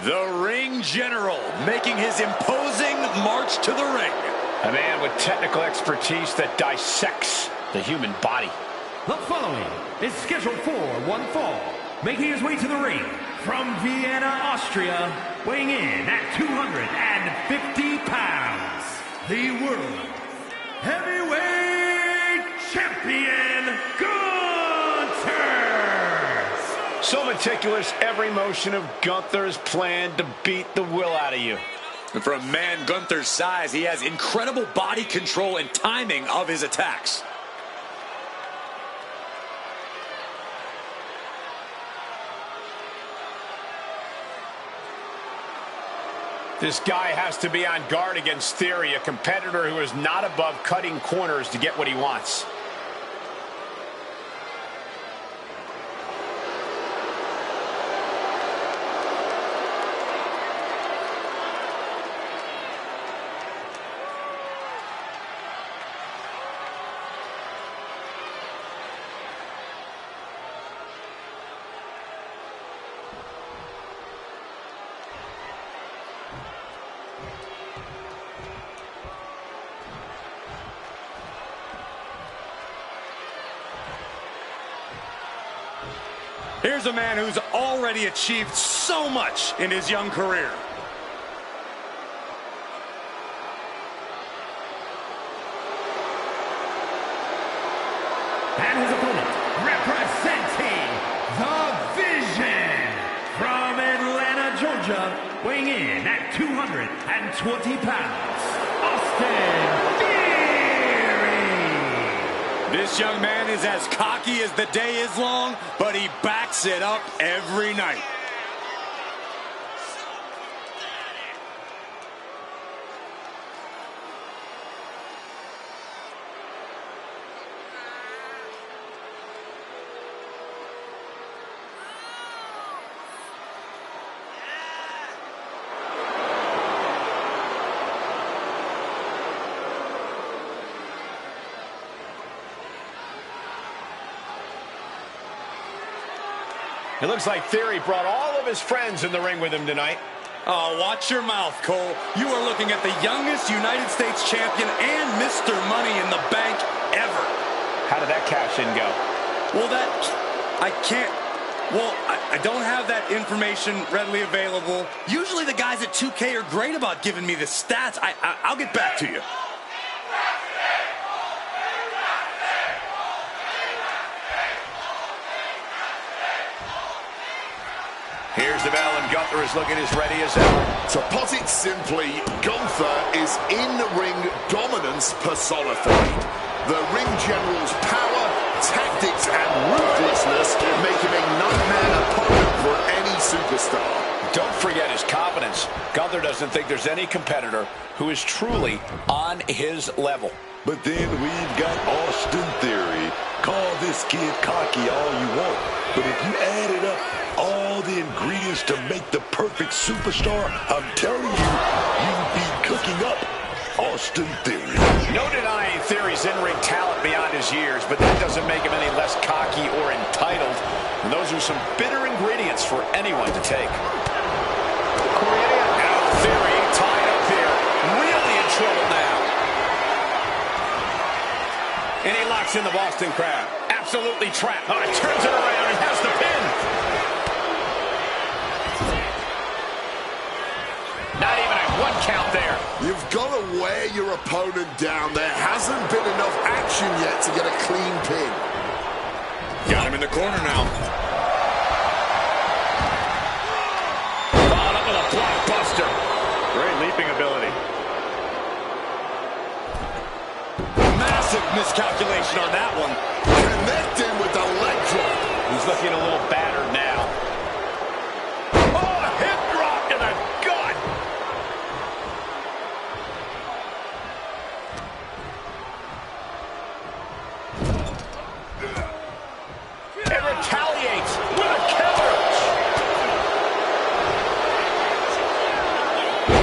The ring general making his imposing march to the ring. A man with technical expertise that dissects the human body. The following is scheduled for one fall. Making his way to the ring from Vienna, Austria, weighing in at 250 pounds, the World Heavyweight Champion, Gunther! So meticulous, every motion of Gunther is planned to beat the will out of you. And for a man Gunther's size, he has incredible body control and timing of his attacks. This guy has to be on guard against Theory, a competitor who is not above cutting corners to get what he wants. Here's a man who's already achieved so much in his young career. And his opponent, representing the Vision, from Atlanta, Georgia, weighing in at 220 pounds, Austin Theory! This young man is as cocky as the day is long, but he backs it up every night. It looks like Theory brought all of his friends in the ring with him tonight. Oh, watch your mouth, Cole. You are looking at the youngest United States champion and Mr. Money in the Bank ever. How did that cash in go? Well, I don't have that information readily available. Usually the guys at 2K are great about giving me the stats. I'll get back to you. Here's the bell, and Gunther is looking as ready as ever. To put it simply, Gunther is in-ring dominance personified. The ring general's power, tactics, and ruthlessness make him a nightmare opponent for any superstar. Don't forget his confidence. Gunther doesn't think there's any competitor who is truly on his level. But then we've got Austin Theory. Call this kid cocky all you want, but if you added up all the ingredients to make the perfect superstar, I'm telling you, you'd be cooking up Austin Theory. No denying Theory's in-ring talent beyond his years, but that doesn't make him any less cocky or entitled. And those are some bitter ingredients for anyone to take. Now Theory tied up here, really in trouble now. And he locks in the Boston Crab. Absolutely trapped. Oh, he turns it around and has the pin. Not even a one count there. You've got to wear your opponent down. There hasn't been enough action yet to get a clean pin. Got him in the corner now. Followed up with a blockbuster. Great leaping ability. Massive miscalculation on that one. Connecting with the leg drop. He's looking a little battered now. Oh, a hip drop to the gut. And retaliates with a counter.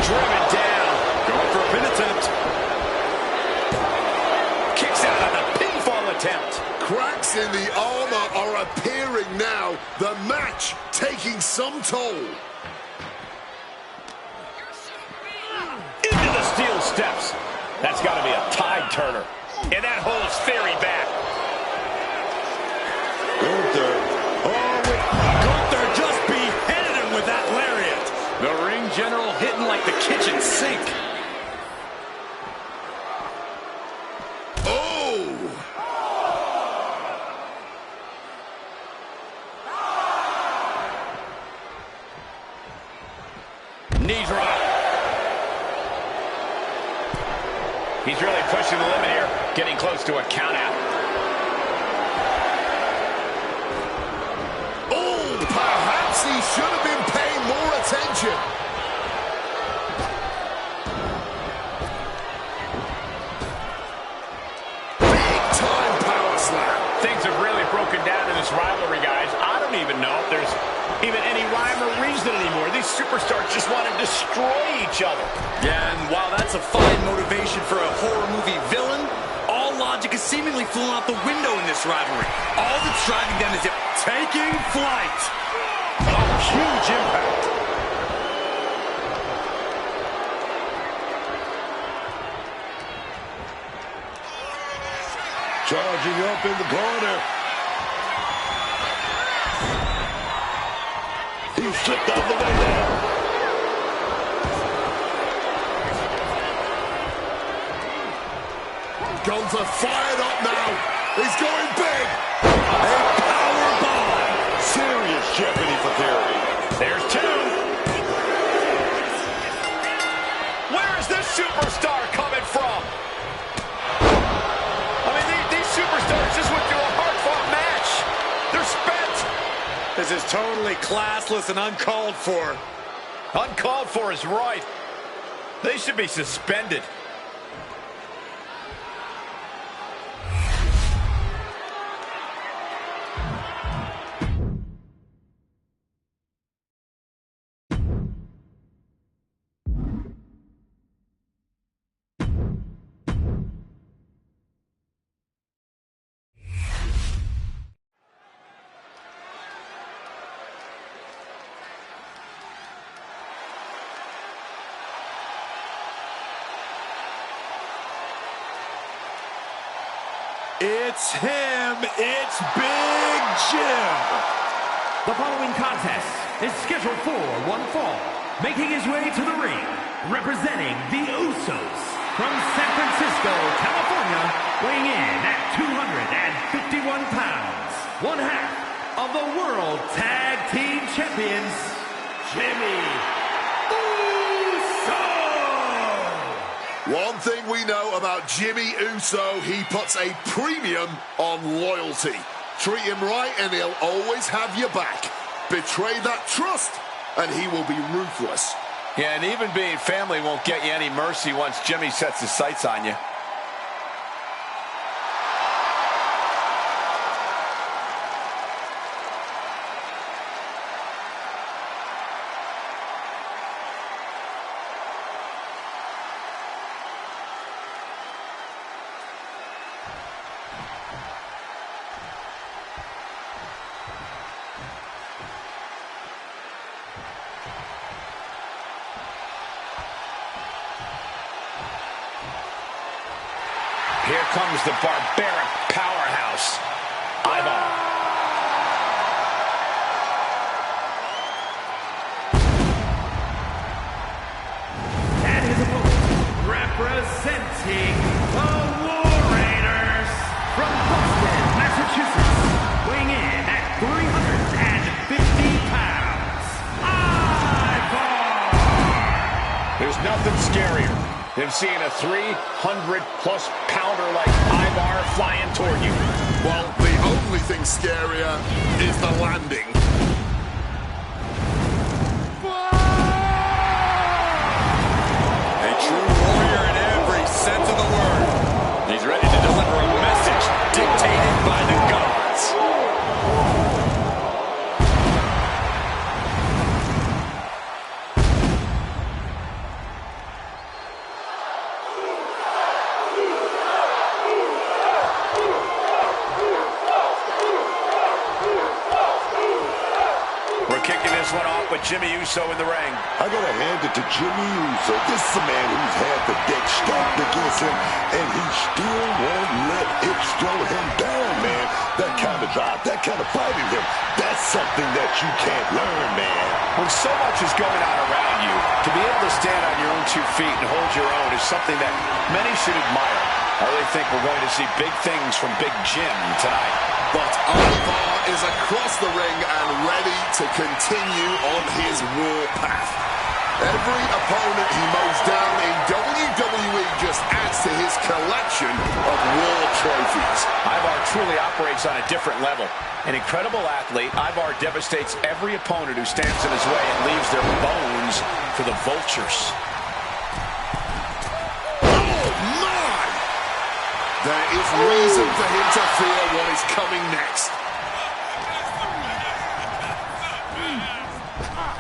Driven down. Going for a pin attempt. Kicks out on the pinfall attempt. Cracks in the armor are appearing now. The match taking some toll. steel steps. That's got to be a tide turner. And that holds Theory back. Gunther. Gunther just beheaded him with that lariat. The ring general hitting like the kitchen sink. Oh! Knee drop. He's really pushing the limit here. Getting close to a count out. Oh, perhaps he should have been paying more attention. Big time power slam. Things have really broken down in this rivalry, guys. I don't even know if there's even any rhyme or reason anymore. These superstars just want to destroy each other. Yeah, and while that's a fine motivation for a horror movie villain, all logic is seemingly flown out the window in this rivalry. All that's driving them is taking flight. Oh, huge impact. Charging up in the corner. He slipped out of the way there. Gunther fired up now. He's going big. A power bomb. Serious jeopardy for Theory. There's two. Where is this superstar coming from? I mean, these superstars just went through a hard-fought match. They're spent. This is totally classless and uncalled for. Uncalled for is right. They should be suspended. It's him. It's Big Jim. The following contest is scheduled for one fall. Making his way to the ring, representing the Usos from San Francisco, California, weighing in at 251 pounds, one half of the World Tag Team Champions, Jimmy Uso. One thing we know about Jimmy Uso, he puts a premium on loyalty. Treat him right and he'll always have your back. Betray that trust and he will be ruthless. Yeah, and even being family won't get you any mercy once Jimmy sets his sights on you. Here comes the barbaric powerhouse, Ivar. And his opponent, representing the War Raiders from Boston, Massachusetts, weighing in at 350 pounds, Ivar! There's nothing scarier than seeing a 300-plus pounder like Ivar flying toward you. Well, the only thing scarier is the landing. A true warrior in every sense of the word. He's ready to deliver a message dictated by the gods. with Jimmy Uso in the ring. I gotta hand it to Jimmy Uso. This is a man who's had the deck stacked against him, and he still won't let it slow him down, man. That kind of drive, that kind of fight in him, that's something that you can't learn, man. When so much is going on around you, to be able to stand on your own 2 feet and hold your own is something that many should admire. I really think we're going to see big things from Big Jim tonight. But Ivar is across the ring and ready to continue on his war path. Every opponent he mows down in WWE just adds to his collection of war trophies. Ivar truly operates on a different level. An incredible athlete, Ivar devastates every opponent who stands in his way and leaves their bones for the vultures. Oh, my! There is reason for him to fear what is coming next.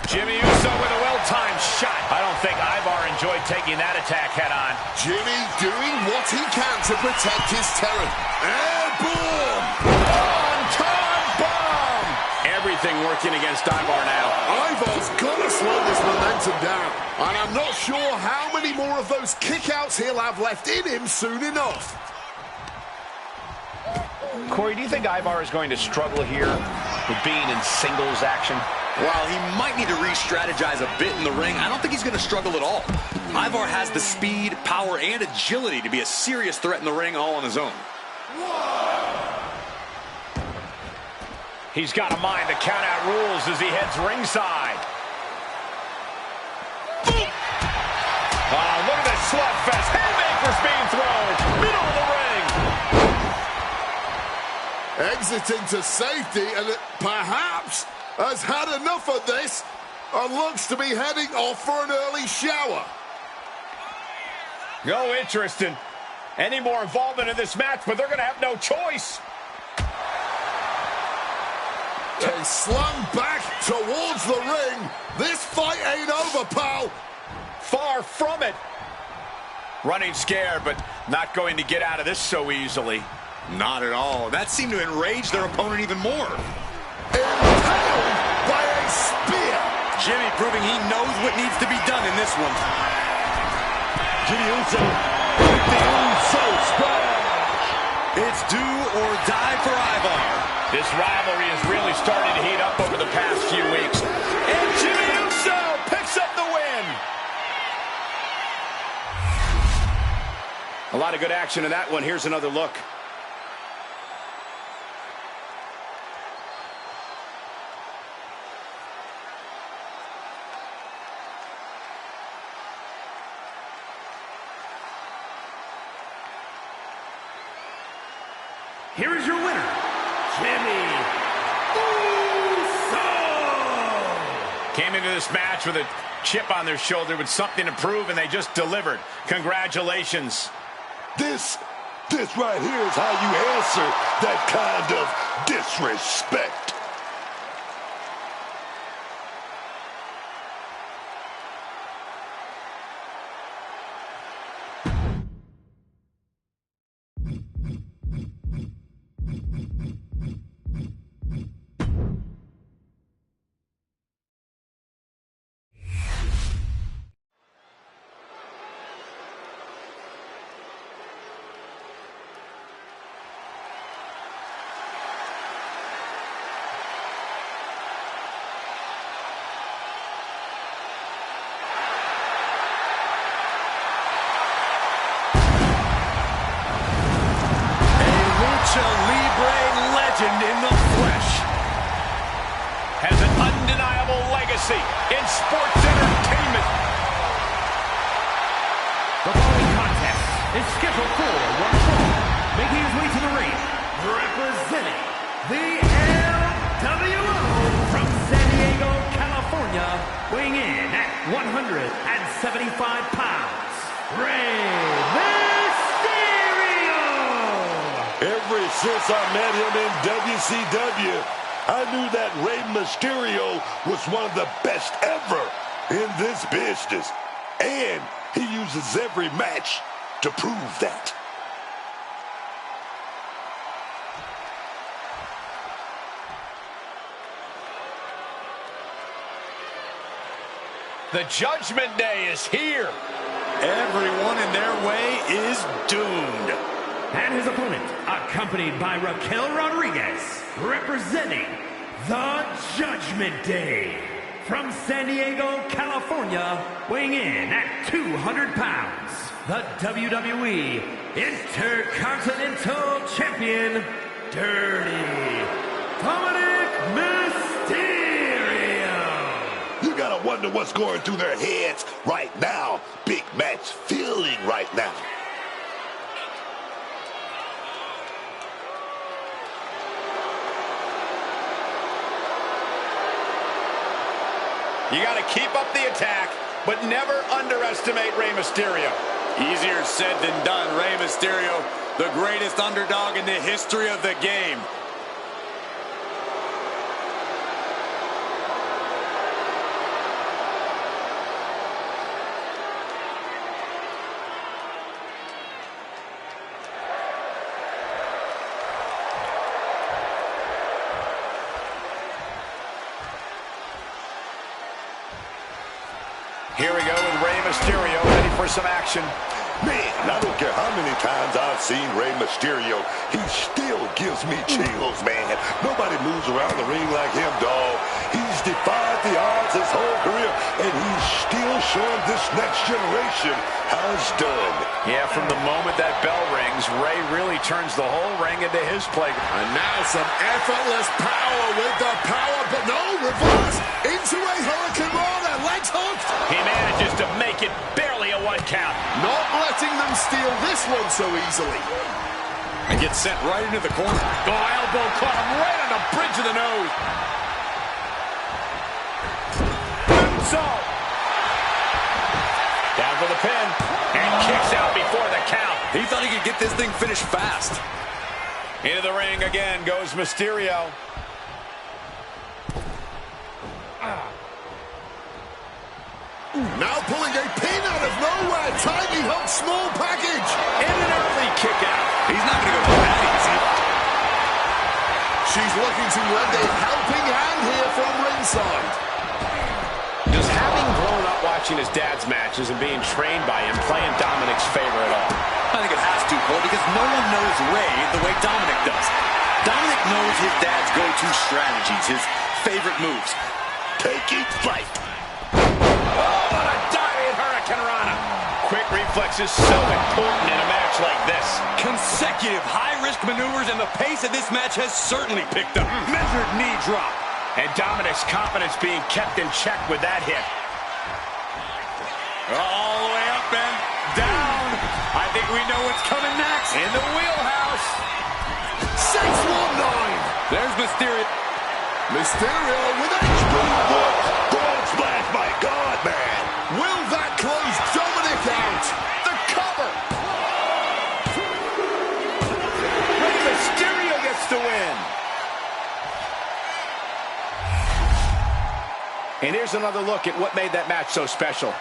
Jimmy Uso with a well-timed shot. I don't think Ivar enjoyed taking that attack head-on. Jimmy doing what he can to protect his territory. Airborne! On-time bomb! Everything working against Ivar now. Ivar's got to slow this momentum down. And I'm not sure how many more of those kickouts he'll have left in him soon enough. Corey, do you think Ivar is going to struggle here with being in singles action? While he might need to re-strategize a bit in the ring, I don't think he's going to struggle at all. Ivar has the speed, power, and agility to be a serious threat in the ring all on his own. He's got a mind to count out rules as he heads ringside. Oh, look at this slugfest. Haymakers being thrown. Middle of the ring. Exiting to safety and perhaps has had enough of this and looks to be heading off for an early shower. No interest in any more involvement in this match, but they're going to have no choice. And slung back towards the ring. This fight ain't over, pal. Far from it. Running scared, but not going to get out of this so easily. Not at all. That seemed to enrage their opponent even more. Impaled by a spear. Jimmy proving he knows what needs to be done in this one. Jimmy Uso with the Uso splash. It's do or die for Ivar. This rivalry has really started to heat up over the past few weeks. And Jimmy Uso picks up the win. A lot of good action in that one. Here's another look. Here is your winner, Jimmy Uso! Came into this match with a chip on their shoulder with something to prove, and they just delivered. Congratulations. This right here is how you answer that kind of disrespect. In the flesh. Has an undeniable legacy in sports entertainment. The following contest is scheduled for one fall, making his way to the ring, representing the LWO from San Diego, California, weighing in at 175 pounds, Rey Mysterio! Ever since I met him in WCW, I knew that Rey Mysterio was one of the best ever in this business. And he uses every match to prove that. The Judgment Day is here. Everyone in their way is doomed. And his opponent, accompanied by Raquel Rodriguez, representing the Judgment Day. From San Diego, California, weighing in at 200 pounds, the WWE Intercontinental Champion, Dirty Dominic Mysterio. You gotta wonder what's going through their heads right now. Big match feeling right now. You got to keep up the attack, but never underestimate Rey Mysterio. Easier said than done. Rey Mysterio, the greatest underdog in the history of the game. Here we go with Rey Mysterio ready for some action. Man, I don't care how many times I've seen Rey Mysterio, he still gives me chills, man. Nobody moves around the ring like him, dog. He's defied the odds his whole career, and he's still showing this next generation how it's done. Yeah, from the moment that bell rings, Rey really turns the whole ring into his playground. And now some effortless power with the power, but no, reverse into a Hurricane Rana, legs hooked. He manages to make it barely a 1 count. Not letting them steal this one so easily. And gets sent right into the corner. Oh, elbow caught him right on the bridge of the nose. Moonsault. Down for the pin. And kicks out before the count. He thought he could get this thing finished fast. Into the ring again goes Mysterio. Now pulling a pin out of nowhere. Tiny hook, small package. And an early kick out. He's not going to go that easy. She's looking to lend a helping hand here from ringside. Does having grown up watching his dad's matches and being trained by him play in Dominic's favor at all? I think it has to, Cole, because no one knows Rey the way Dominic does. Dominic knows his dad's go-to strategies, his favorite moves. Taking flight. Oh, what a diving Hurricane Rana. Quick reflexes so important in a match like this. Consecutive high-risk maneuvers, and the pace of this match has certainly picked up. Measured knee drop. And Dominic's confidence being kept in check with that hit. All the way up and down. I think we know what's coming next. In the wheelhouse. 619. There's Mysterio. Mysterio with a Gold splash, my God, man. Will that close Dominic out? The cover. Rey Mysterio gets the win. And here's another look at what made that match so special.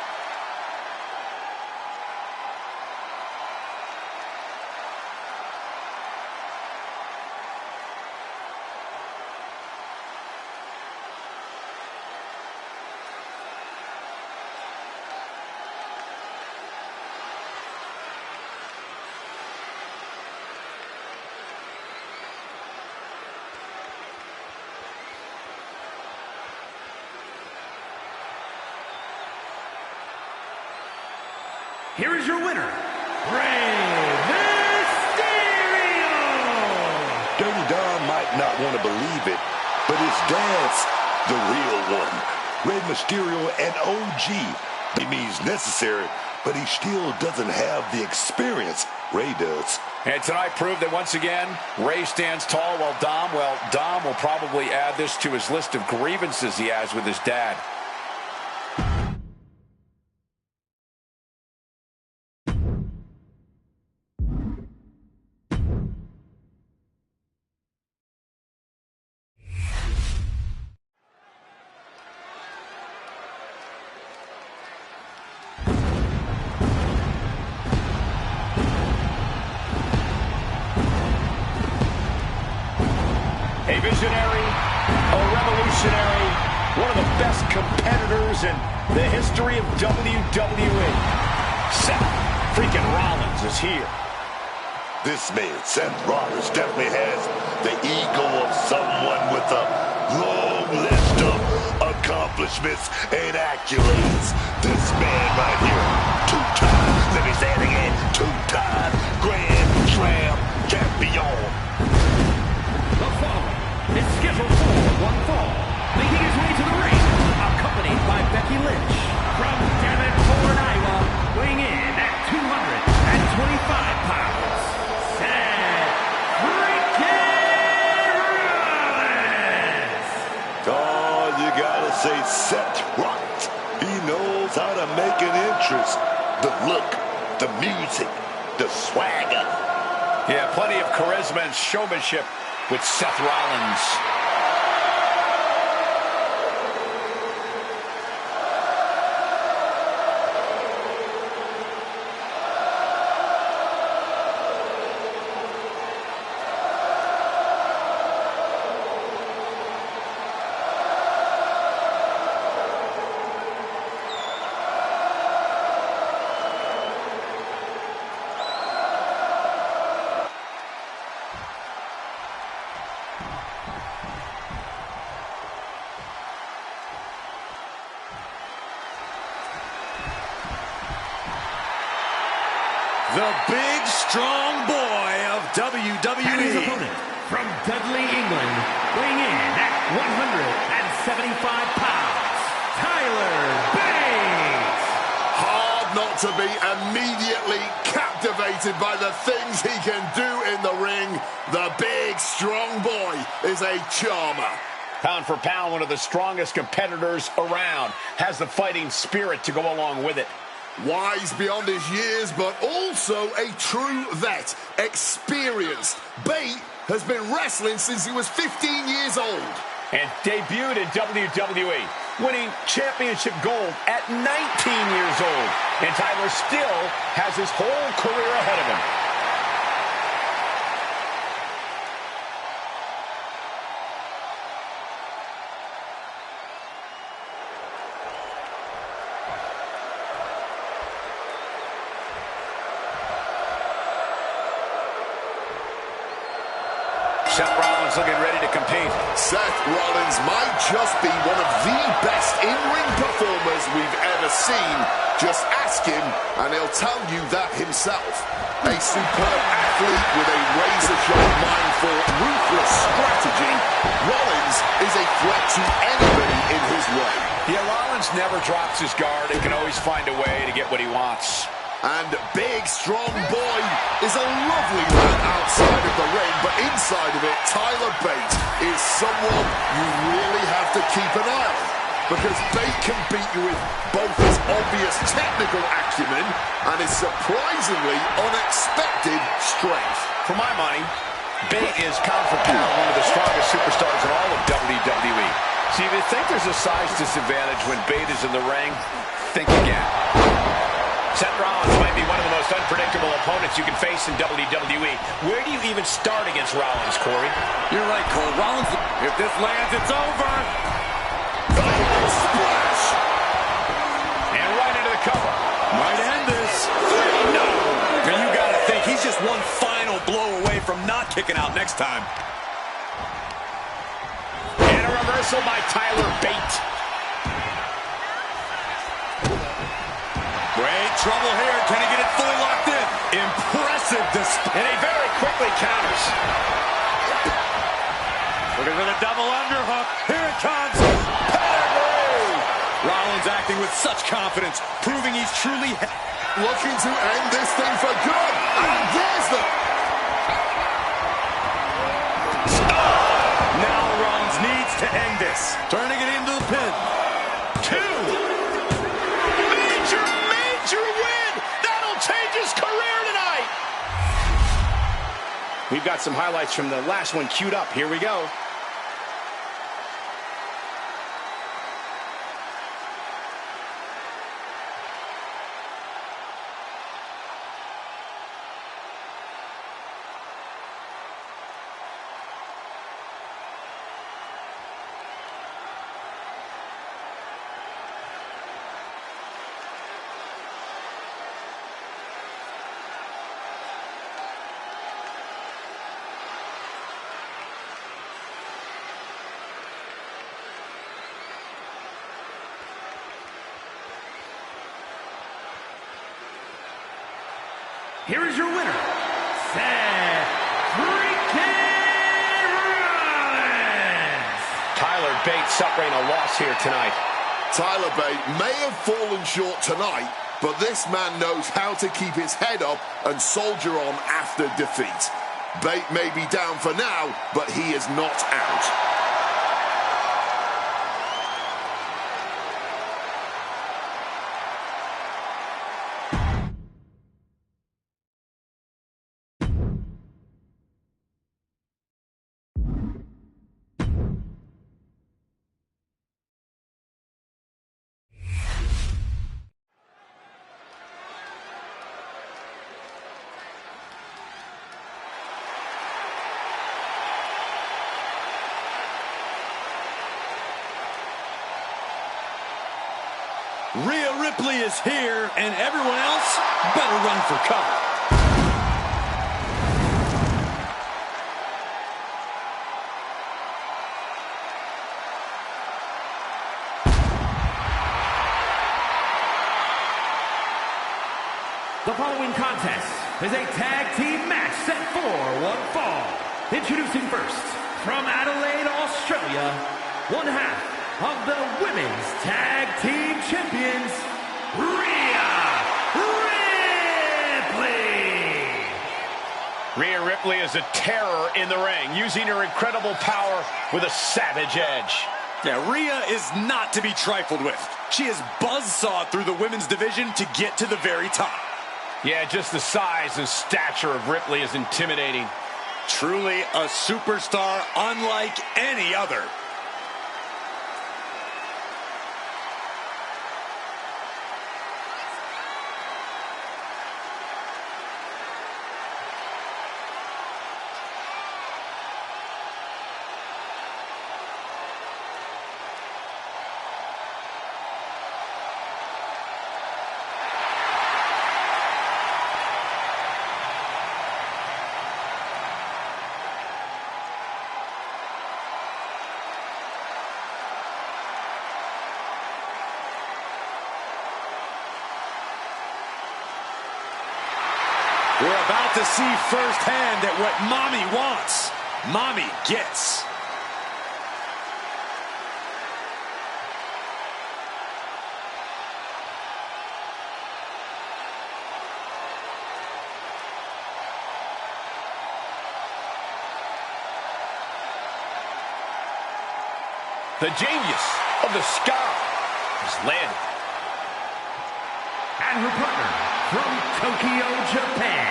Here is your winner, Rey Mysterio! Dirty Dom might not want to believe it, but his dad's the real one. Rey Mysterio, an OG. Maybe he's necessary, but he still doesn't have the experience Rey does. And tonight proved that once again, Rey stands tall while Dom will probably add this to his list of grievances he has with his dad. A visionary, a revolutionary, one of the best competitors and the history of WWE. Seth freaking Rollins is here. This man, Seth Rollins, definitely has the ego of someone with a long list of accomplishments and accolades. This man right here, two-time, let me say it again, two-time Grand Slam champion. The following is scheduled for one fall, making his way to the ring, accompanied by Becky Lynch. From Davenport, Iowa, weighing in at 225 pounds, Seth freaking Rollins! Oh, you gotta say Seth right. He knows how to make an entrance. The look, the music, the swagger. Yeah, plenty of charisma and showmanship with Seth Rollins. The big, strong boy of And his WWE. opponent, from Dudley, England, weighing in at 175 pounds, Tyler Bates! Hard not to be immediately captivated by the things he can do in the ring. The big, strong boy is a charmer. Pound for pound, one of the strongest competitors around. Has the fighting spirit to go along with it. Wise beyond his years, but also a true vet. Experienced. Bate has been wrestling since he was 15 years old. And debuted in WWE, winning championship gold at 19 years old. And Tyler still has his whole career ahead of him. Seth Rollins looking ready to compete. Seth Rollins might just be one of the best in-ring performers we've ever seen. Just ask him, and he'll tell you that himself. A superb athlete with a razor-sharp mind for ruthless strategy, Rollins is a threat to anybody in his way. Yeah, Rollins never drops his guard and can always find a way to get what he wants. And big, strong boy is a lovely man outside of the ring, but inside of it, Tyler Bate is someone you really have to keep an eye on. Because Bate can beat you with both his obvious technical acumen and his surprisingly unexpected strength. For my money, Bate is pound for pound one of the strongest superstars in all of WWE. See, if you think there's a size disadvantage when Bate is in the ring, think again. Seth Rollins might be one of the most unpredictable opponents you can face in WWE. Where do you even start against Rollins, Corey? You're right, Cole. Rollins, if this lands, it's over. Splash! And right into the cover. Might end this. No! And you gotta think, he's just one final blow away from not kicking out next time. And a reversal by Tyler Bate. Great trouble here. Can he get it fully locked in? Impressive display. And he very quickly counters. Looking for the double underhook. Here it comes. Pedigree. Rollins acting with such confidence, proving he's truly Looking to end this thing for good. And there's the... Now Rollins needs to end this. Turning it into the pin. 2. Major win! That'll change his career tonight! We've got some highlights from the last one queued up. Here we go. here is your winner, Seth freaking Rollins. Tyler Bate suffering a loss here tonight. Tyler Bate may have fallen short tonight, but this man knows how to keep his head up and soldier on after defeat. Bate may be down for now, but he is not out. Rhea Ripley is here, and everyone else better run for cover. The following contest is a tag team match set for one fall. Introducing first, from Adelaide, Australia, one half of the Women's Tag Team Champions, Rhea Ripley. Rhea Ripley is a terror in the ring, using her incredible power with a savage edge. Yeah, Rhea is not to be trifled with. She has buzzsawed through the women's division to get to the very top. Yeah, just the size and stature of Ripley is intimidating. Truly a superstar unlike any other. We're about to see firsthand that what Mommy wants, Mommy gets. The genius of the sky has landed. And her partner from Tokyo, Japan,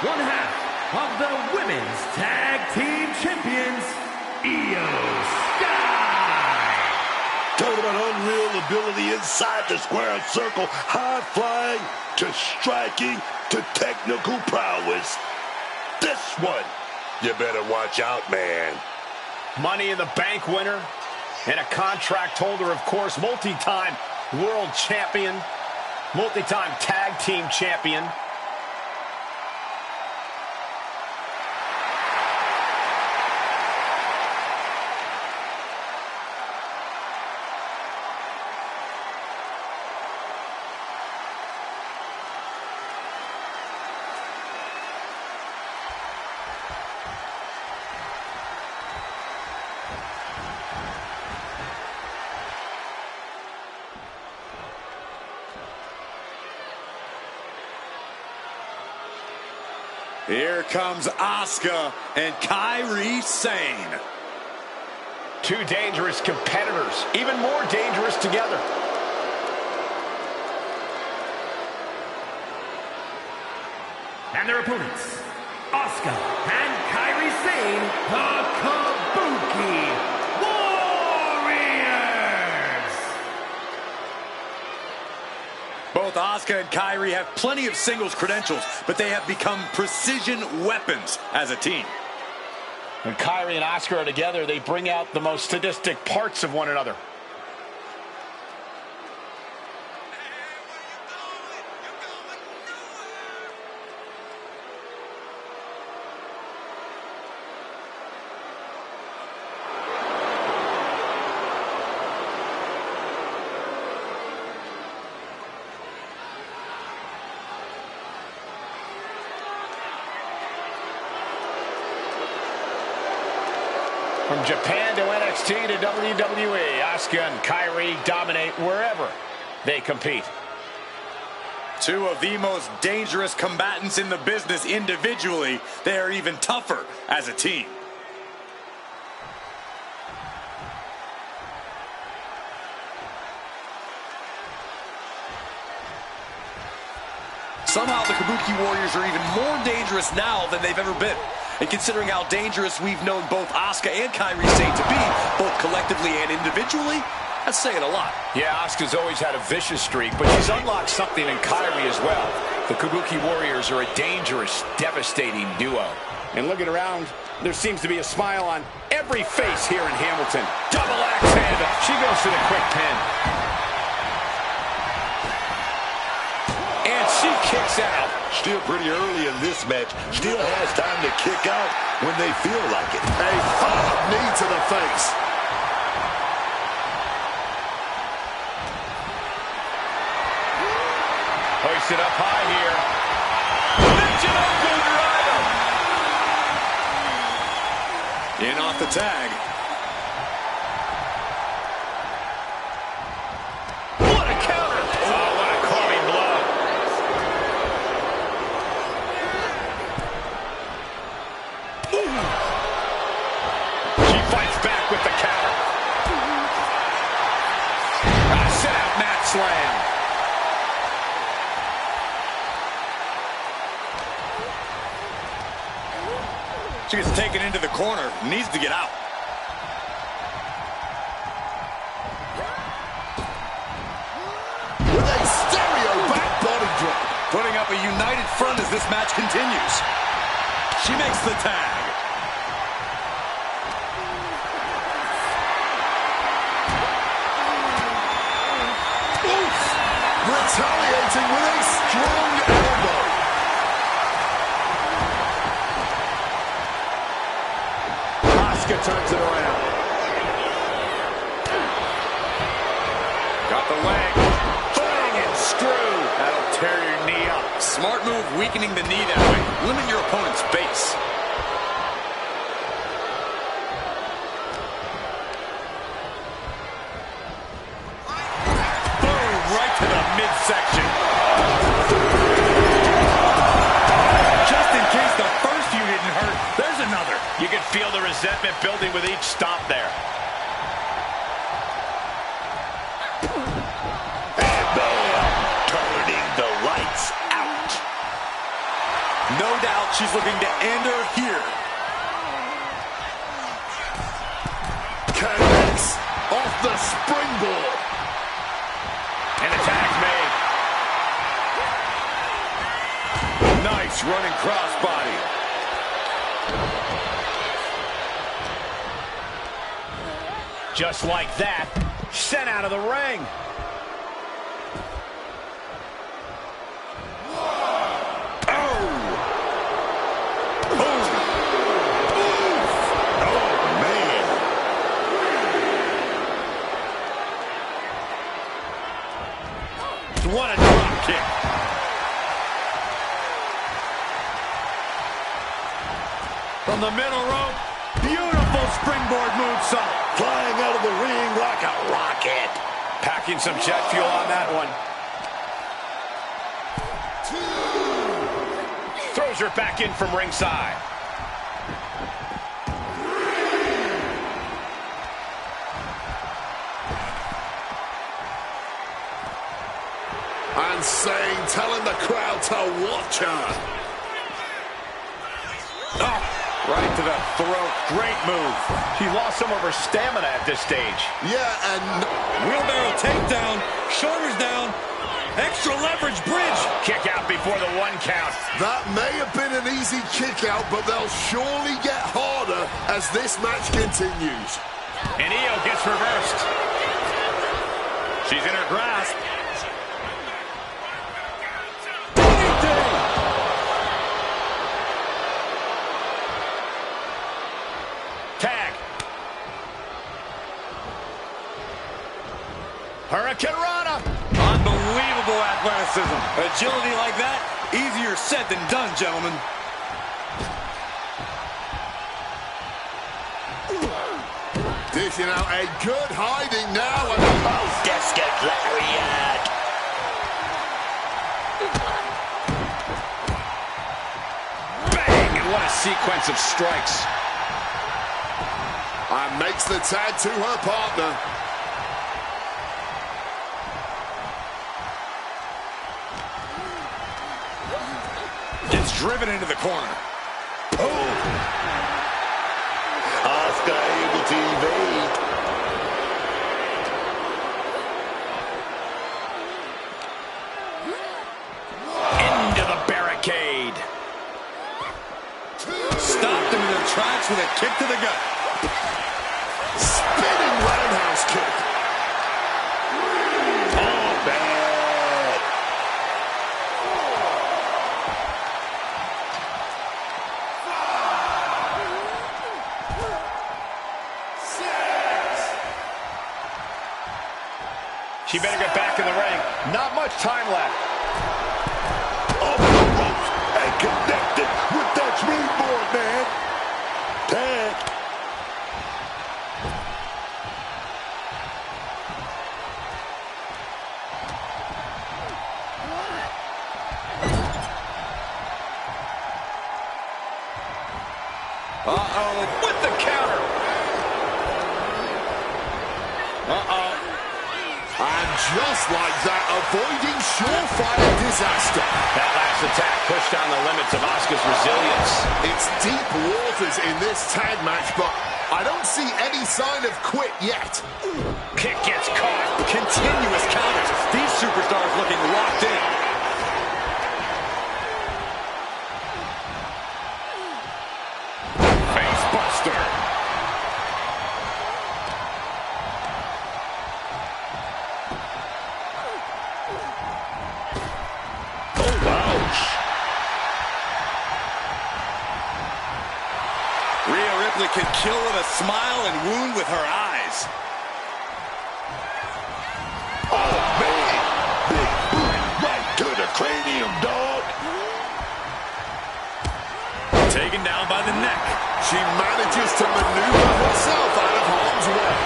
one half of the Women's Tag Team Champions, Io Sky. Talking about unreal ability inside the square circle, high flying to striking to technical prowess. This one, you better watch out, man. Money in the Bank winner and a contract holder, of course, multi-time world champion, multi-time tag team champion. Here comes Asuka and Kairi Sane. Two dangerous competitors, even more dangerous together. And their opponents, Asuka and Kairi Sane, the Kabuki Warriors. Both Asuka and Kairi have plenty of singles credentials, but they have become precision weapons as a team. When Kairi and Asuka are together, they bring out the most sadistic parts of one another. From Japan to NXT to WWE, Asuka and Kairi dominate wherever they compete. Two of the most dangerous combatants in the business individually. They are even tougher as a team. Somehow the Kabuki Warriors are even more dangerous now than they've ever been. And considering how dangerous we've known both Asuka and Kairi Sane to be, both collectively and individually, that's saying a lot. Yeah, Asuka's always had a vicious streak, but she's unlocked something in Kairi as well. The Kabuki Warriors are a dangerous, devastating duo. And looking around, there seems to be a smile on every face here in Hamilton. Double axe handle. She goes to the quick pin. And she kicks out. Still pretty early in this match. Still has time to kick out when they feel like it. A hard knee to the face. Hoisted up high here. In off the tag. What a counter! Oh, what a clubbing blow. She fights back with the counter. Set out mat slam. She gets taken into the corner. Needs to get out. With a stereo back body drop. Putting up a united front as this match continues. She makes the tag. Oof! Retaliating with a strong elbow. Asuka turns it around. Got the leg. Bang and screw. That'll tear your knee up. Smart move, weakening the knee that way. Limit your opponent's base. Boom, right to the midsection. Just in case the first few didn't hurt, there's another. You can feel the resentment building with each stomp there. And bam, turning the lights out. No doubt she's looking to end her here. Connects off the springboard. And attack made. Nice running crossbody. Just like that, sent out of the ring. What a drop kick. From the middle rope, beautiful springboard moonsault. Flying out of the ring like a rocket. Packing some jet fuel on that one. Throws her back in from ringside. And saying, telling the crowd to watch her. Oh, right to the throat. Great move. She lost some of her stamina at this stage. Yeah, and Wheelbarrow takedown, shoulders down, extra leverage bridge. Kick out before the 1 count. that may have been an easy kick out, but they'll surely get harder as this match continues. And Io gets reversed. She's in her grasp. Tag. Hurricane Rana. Unbelievable athleticism. Agility like that, easier said than done, gentlemen. Dishing out a good hiding now. And Oh, Desket Lariat. Bang! And what a sequence of strikes. and makes the tag to her partner. Gets driven into the corner. Oh! Asuka able to evade. Into the barricade. Stopped them in their tracks with a kick to the gut. Spinning roundhouse kick. Oh, bad. She better get back in the ring. Not much time left. Off the ropes and connected with that springboard, man. Tag. Uh-oh, with the counter. Uh-oh. And just like that, avoiding surefire disaster. That last attack pushed down the limits of Asuka's resilience. It's deep waters in this tag match, but I don't see any sign of quit yet. Kick gets caught. Continuous counters. These superstars looking locked in. Face buster. Ouch. Rhea Ripley can kill with a smile and wound with her eyes. Oh, man. Big boot right to the cranium, dog. Taken down by the neck. She manages to maneuver herself out of harm's way.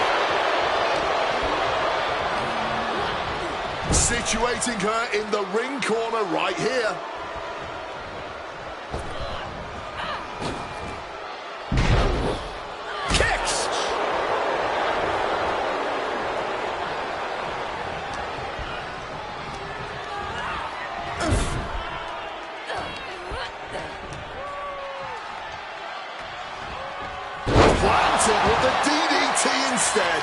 Situating her in the ring corner right here. Kicks. Planted with the DDT instead.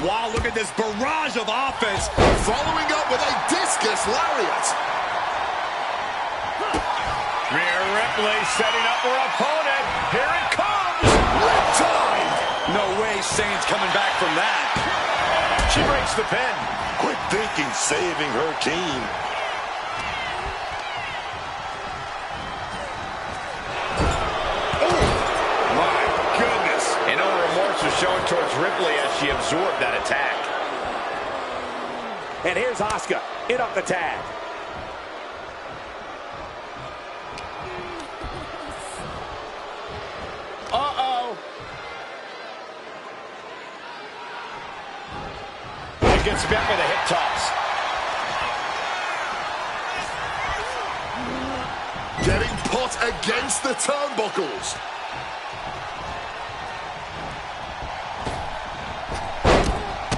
Wow, look at this barrage of offense. Following up with a discus lariat. Rhea Ripley setting up her opponent. Here it comes. Riptide. No way Sane's coming back from that. She breaks the pin. Quick thinking, saving her team. My goodness. And no remorse was shown towards Ripley as she absorbed that attack. And here's Asuka in up the tag. Uh-oh. It gets met with a hip toss. Getting put against the turnbuckles.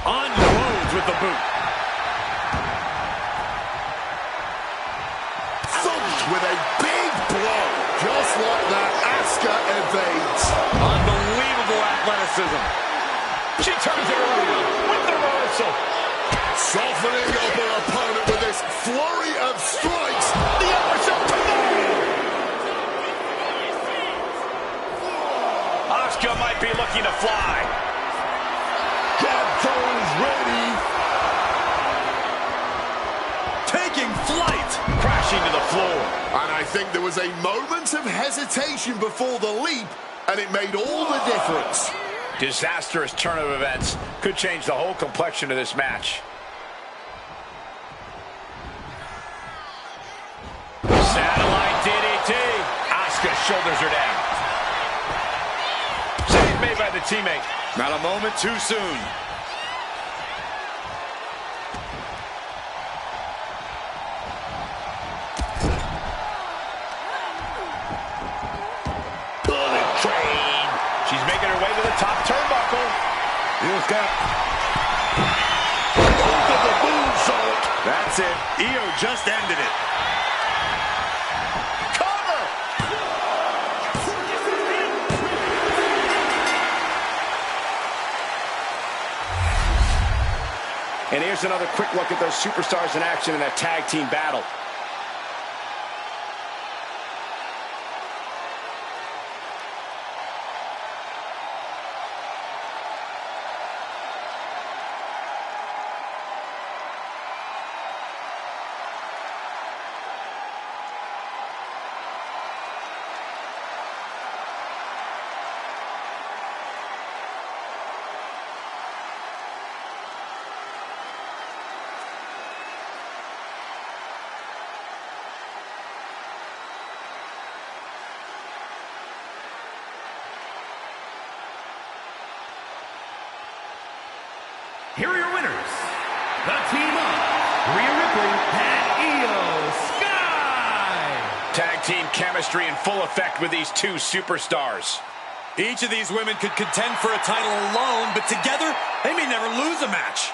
Unloads with the boot. Thumped with a big blow. Just like that, Asuka evades. Unbelievable athleticism. She turns it around with the reversal. Softening up her opponent with this flurry of strikes. The uppercut to the Asuka might be looking to fly. Jab throws ready. Taking flight. Crashing to the floor. And I think there was a moment of hesitation before the leap, and it made all the difference. Disastrous turn of events could change the whole complexion of this match. Satellite shoulders are down. Save made by the teammate. Not a moment too soon. Bullet train. She's making her way to the top turnbuckle. Here's got both of the moonsault. That's it. Io just ended it. Cover! And here's another quick look at those superstars in action in a tag team battle. Here are your winners. The team of Rhea Ripley and Io Sky. Tag team chemistry in full effect with these two superstars. Each of these women could contend for a title alone, but together, they may never lose a match.